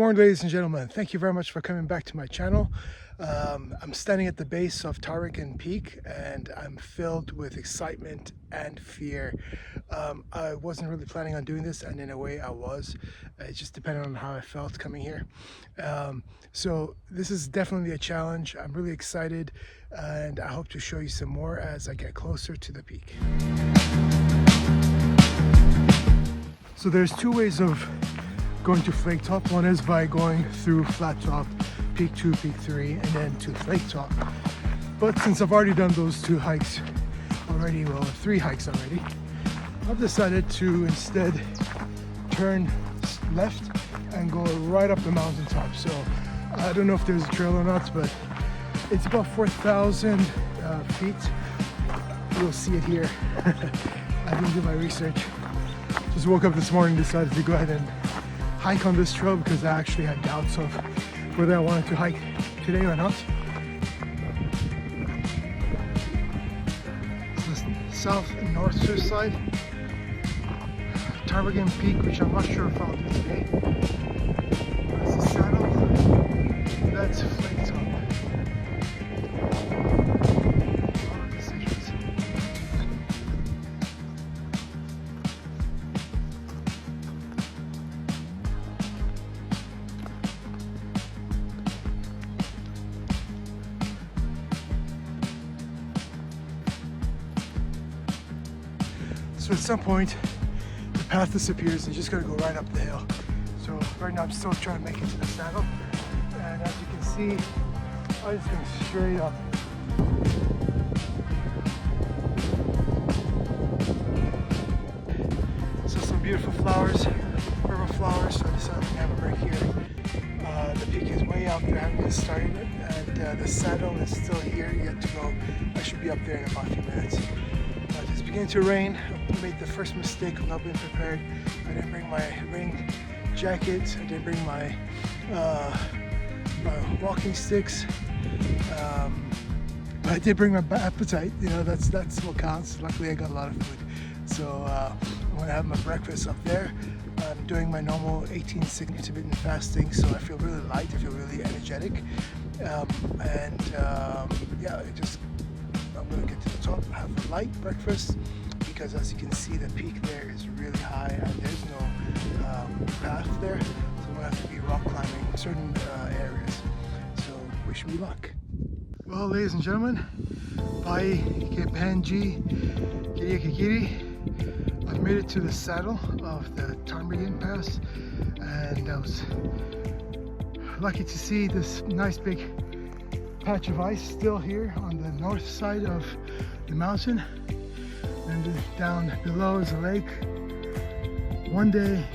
morning, ladies and gentlemen. Thank you very much for coming back to my channel. I'm standing at the base of Ptarmigan Peak and I'm filled with excitement and fear. I wasn't really planning on doing this, and in a way I was. It just depended on how I felt coming here. So this is definitely a challenge. I'm really excited and I hope to show you some more as I get closer to the peak. So there's two ways of going to Flake Top. One is by going through Flat Top, Peak 2, Peak 3, and then to Flake Top. But since I've already done those two hikes already, well, 3 hikes already, I've decided to instead turn left and go right up the mountaintop. So I don't know if there's a trail or not, but it's about 4,000 feet. You'll see it here. I didn't do my research. Just woke up this morning, decided to go ahead and hike on this trail because I actually had doubts of whether I wanted to hike today or not. So the south and north side, Ptarmigan Peak, which I'm not sure if I'll do today. That's the saddle, that's Flake Top. So at some point, the path disappears and you just gotta go right up the hill. So right now I'm still trying to make it to the saddle. And as you can see, I'm just going straight up. So some beautiful flowers, purple flowers, so I decided to have a break here. The peak is way out there, I haven't just started it. And the saddle is still here, yet to go. I should be up there in about a few minutes. It's beginning to rain. I made the first mistake of not being prepared. I didn't bring my rain jacket. I didn't bring my walking sticks. But I did bring my appetite. You know, that's what counts. Luckily, I got a lot of food. So I'm gonna have my breakfast up there. I'm doing my normal 18-6 intermittent fasting, so I feel really light. I feel really energetic, yeah, I'm gonna get to the top, have a light breakfast, because as you can see, the peak there is really high and there's no path there, so I'm gonna have to be rock climbing certain areas. So wish me luck. Well, ladies and gentlemen, bye Kepanji Kiri. I've made it to the saddle of the Ptarmigan Pass, and I was lucky to see this nice big patch of ice still here on the north side of the mountain, and down below is a lake. One day,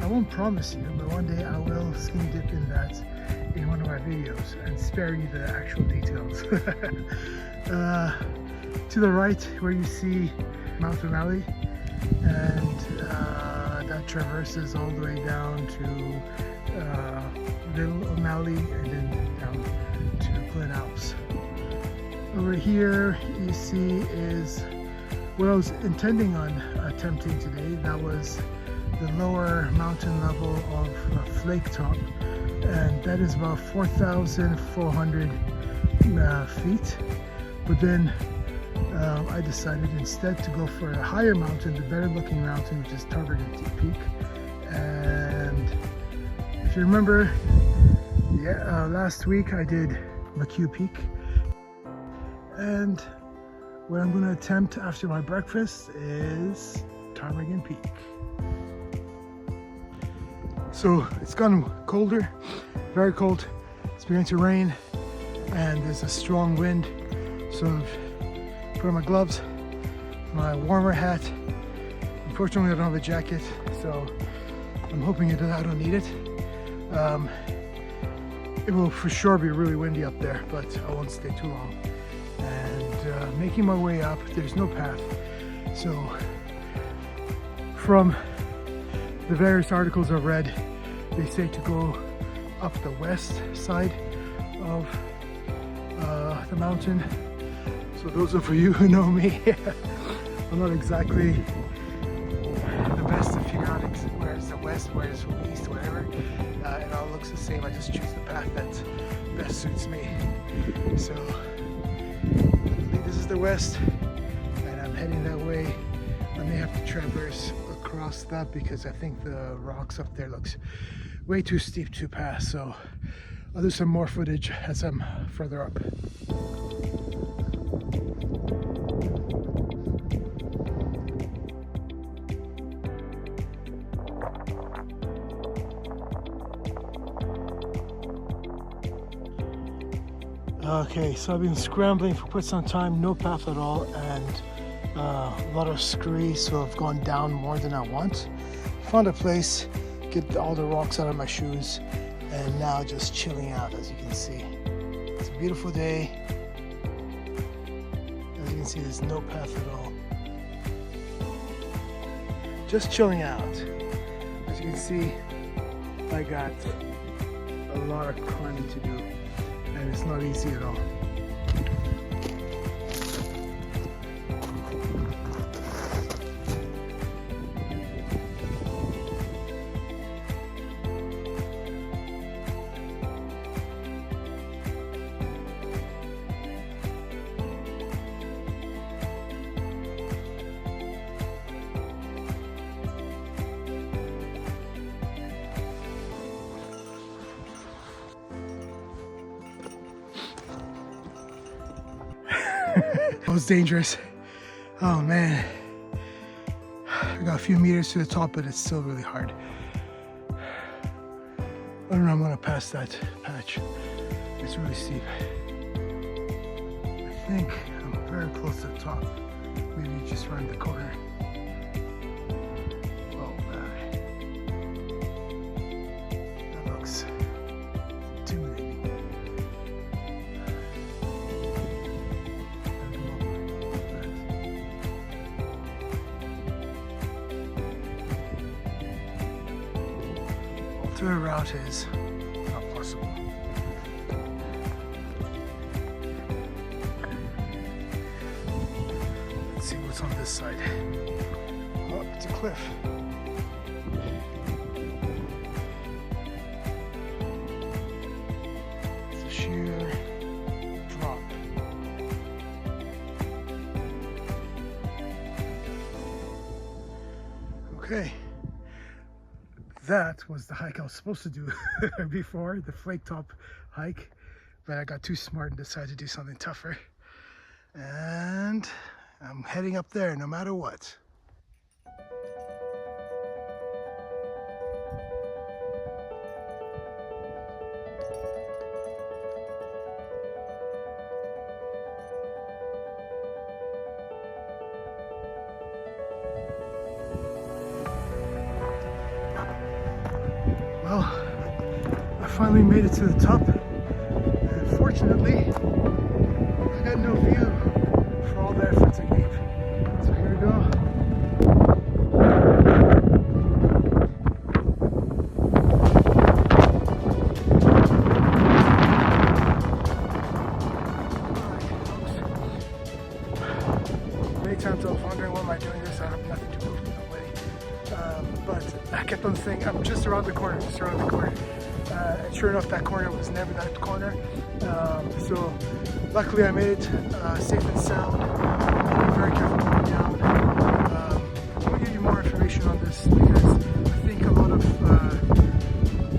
I won't promise you, but one day I will skin dip in that in one of my videos and spare you the actual details. To the right, where you see Mount O'Malley, and that traverses all the way down to Little O'Malley and then down to Glen Alps. Over here you see is what I was intending on attempting today. That was the lower mountain level of Flake Top, and that is about 4,400 feet. But then I decided instead to go for a higher mountain, the better looking mountain, which is Ptarmigan Peak. And if you remember, last week I did McHugh Peak, and what I'm going to attempt after my breakfast is Ptarmigan Peak. So it's gotten colder, very cold. It's beginning to rain and there's a strong wind, so I've put on my gloves, my warmer hat. Unfortunately I don't have a jacket, so I'm hoping that I don't need it. It will for sure be really windy up there, but I won't stay too long. And making my way up, there's no path. So from the various articles I've read, they say to go up the west side of the mountain. So those of you who know me, I'm not exactly the best to figure out where the west, whereas from the east, whatever. It all looks the same. I just choose the path that best suits me. So this is the west, and I'm heading that way. I may have to traverse across that because I think the rocks up there looks way too steep to pass. So I'll do some more footage as I'm further up. Okay, so I've been scrambling for quite some time, no path at all, and a lot of scree, so I've gone down more than I want. Found a place, get all the rocks out of my shoes, and now just chilling out, as you can see. It's a beautiful day. As you can see, there's no path at all. Just chilling out. As you can see, I got a lot of climbing to do, and it's not easy at all. It was dangerous. Oh man. I got a few meters to the top, but it's still really hard. I don't know, I'm gonna pass that patch. It's really steep. I think I'm very close to the top. Maybe just around the corner. Oh man. That looks intimidating. Alternate route is not possible. Let's see what's on this side. Oh, it's a cliff. It's a sheer drop. Okay. That was the hike I was supposed to do before, the flake top hike, but I got too smart and decided to do something tougher. And I'm heading up there no matter what. Well, I finally made it to the top. Unfortunately, I got no view for all the efforts I gave. So here we go. Many times I was wondering, why am I doing this? I have nothing to prove in no way. But I kept on saying, I'm just around the corner, just around the corner. And sure enough, that corner was never that corner. So luckily I made it safe and sound. Be very careful going down. I'll give you more information on this because I think a lot of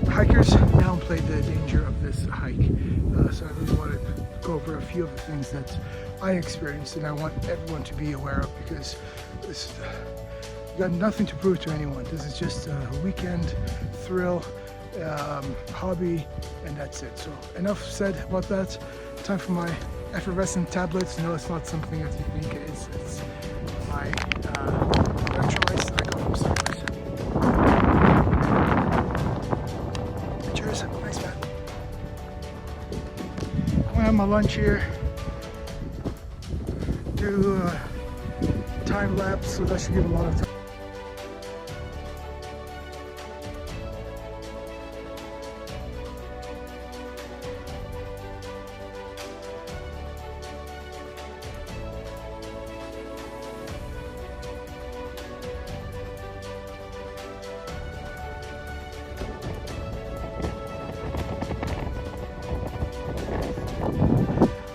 hikers downplay the danger of this hike. So I really want to go over a few of the things that I experienced and I want everyone to be aware of, because this got nothing to prove to anyone. This is just a weekend thrill, hobby, and that's it. So enough said about that. Time for my effervescent tablets. No, it's not something that you think it is. It's my electrolytes that I got from Starbucks. Cheers. Thanks, man. I'm gonna have my lunch here. Do time lapse, so that should give a lot of time.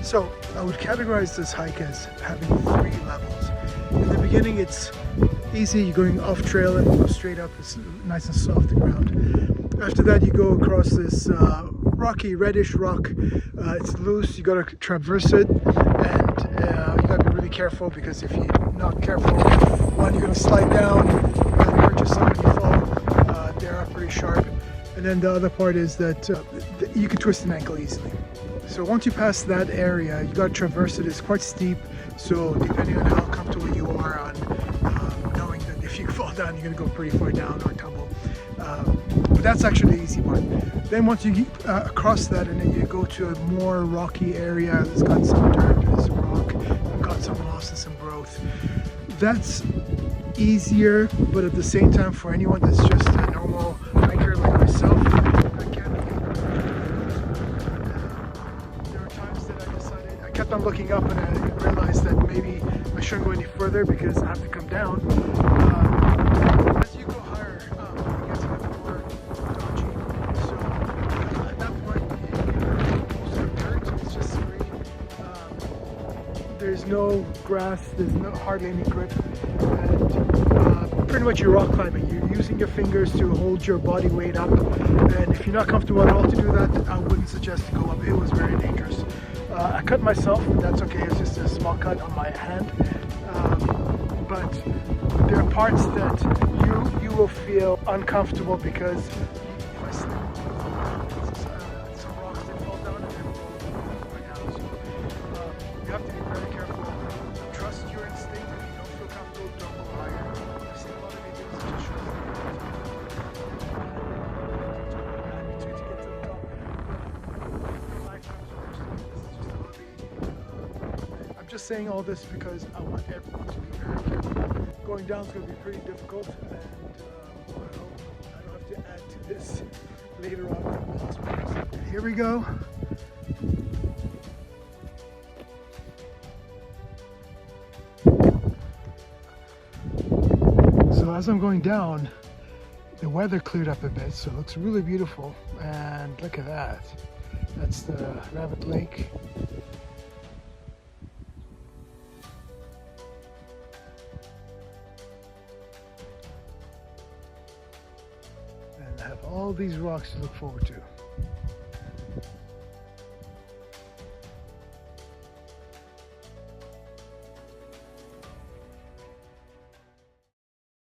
So I would categorize this hike as having 3 levels. In the beginning it's easy, you're going off trail and you go straight up, it's nice and soft the ground. After that you go across this rocky reddish rock, it's loose, you gotta traverse it, and you gotta be really careful because if you're not careful, one, you're gonna slide down, hurt yourself when you fall. They are pretty sharp. And then the other part is that you can twist an ankle easily. So once you pass that area, you got to traverse it. It's quite steep, so depending on how comfortable you are on knowing that if you fall down, you're going to go pretty far down or tumble. But that's actually the easy part. Then once you get across that, and then you go to a more rocky area, it's got some dirt, there's some rock, you've got some moss and some growth. That's easier, but at the same time, for anyone that's just a normal hiker like myself, I kept on looking up and I realized that maybe I shouldn't go any further because I have to come down. As you go higher, it gets a bit more dodgy. So at that point, most of the dirt is just green. There's no grass, there's hardly any grip, and pretty much you're rock climbing. You're using your fingers to hold your body weight up, and if you're not comfortable at all to do that, I wouldn't suggest to go up. It was very dangerous. I cut myself, but that's okay, it's just a small cut on my hand. But there are parts that you will feel uncomfortable because if I slip, some rocks that fall down and then roll right down. So you have to be very careful. Trust your instinct. If you don't feel comfortable, don't go higher. I've seen a lot of videos that just show to get to the top. I'm just saying all this because I want everyone to be very careful. Going down is going to be pretty difficult, and I hope I don't have to add to this later on from the hospital. And here we go. So as I'm going down, the weather cleared up a bit, so it looks really beautiful. And look at that. That's the Rabbit Lake. And have all these rocks to look forward to.